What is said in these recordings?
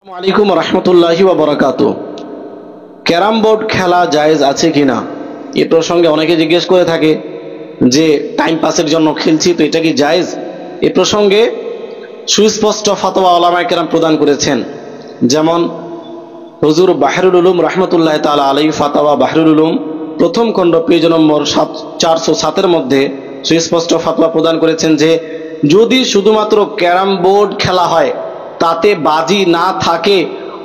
আসসালামু আলাইকুম রহমতুল্লাহি ওয়া বারাকাতুহু। ক্যারাম বোর্ড খেলা জায়েজ আছে কিনা এ প্রসঙ্গে অনেকে জিজ্ঞেস করে থাকে যে টাইম পাসের জন্য খেলছি, তো এটা কি জায়েজ? এ প্রসঙ্গে সুস্পষ্ট ফতোয়া উলামায়ে কেরাম প্রদান করেছেন। যেমন হুজুর বাহরুল উলুম রহমতুল্লাহ তাআলা আলাইহি ফাতাওয়া বাহরুল উলুম প্রথম খণ্ড পেজ নম্বর 407 মধ্যে সুস্পষ্ট ফতোয়া প্রদান করেছেন যে যদি শুধুমাত্র ক্যারাম বোর্ড খেলা হয়, তাতে বাজি না থাকে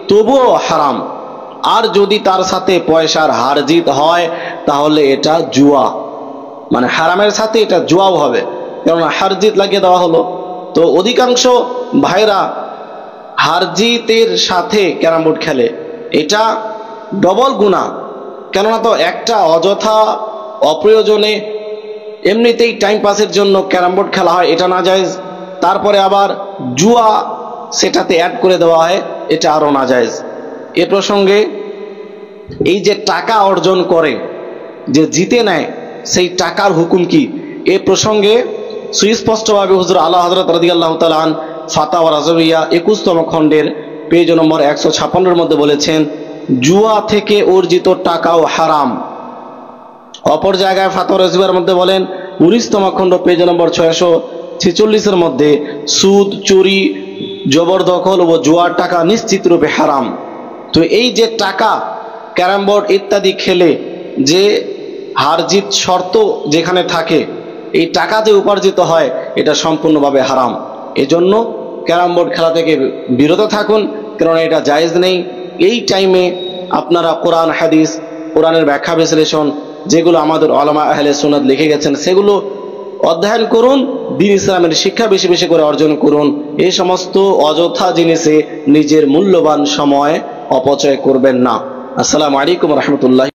তবুও হারাম, আর যদি তার সাথে পয়সার হার জিত হয় তাহলে এটা জুয়া, মানে হারামের সাথে এটা জুয়াও হবে, কারণ হার জিত লাগিয়ে দেওয়া হলো। তো অধিকাংশ ভাইরা হার জিতের সাথে ক্যারাম বোর্ড খেলে, এটা ডবল গুনাহ। কেননা তো একটা অযথা অপ্রয়োজনে এমনিতেই টাইম পাসের জন্য ক্যারাম বোর্ড খেলা হয়, এটা না জায়েজ, তারপরে আবার জুয়া সেটাতে অ্যাড করে দেওয়া হয়, এটা আরও না জায়েজ। এ প্রসঙ্গে এই যে টাকা অর্জন করে, যে জিতে নেয়, সেই টাকার হুকুম কি, এ প্রসঙ্গে সুস্পষ্টভাবে হুজুর আলা হযরত রাদিয়াল্লাহু তাআলা আন ফাতাওয়া রাজবিয়া 21তম খণ্ডের পেজ নম্বর 156 মধ্যে বলেছেন জুয়া থেকে অর্জিত টাকাও হারাম। অপর জায়গায় ফাতাওয়া রাজবিয়ার মধ্যে বলেন 19তম খণ্ড পেজ নম্বর 646 মধ্যে সুদ, চুরি, জবরদখল ও জুয়ার টাকা নিশ্চিত রূপে হারাম। তো এই যে টাকা ক্যারাম বোর্ড ইত্যাদি খেলে যে হার জিত শর্ত যেখানে থাকে, এই টাকা যে উপার্জিত হয় এটা সম্পূর্ণভাবে হারাম। এজন্য ক্যারাম বোর্ড খেলা থেকে বিরত থাকুন, কারণ এটা জায়েজ নেই। এই টাইমে আপনারা কোরআন হাদিস, কোরআনের ব্যাখ্যা বিশ্লেষণ যেগুলো আমাদের উলামা আহলে সুন্নাত লিখে গেছেন সেগুলো অধ্যয়ন করুন, দ্বীন ইসলামের শিক্ষা বেশি বেশি করে অর্জন করুন। এই সমস্ত অযথা জিনিসে নিজের মূল্যবান সময় অপচয় করবেন না। আসসালামু আলাইকুম রহমতুল্লাহ।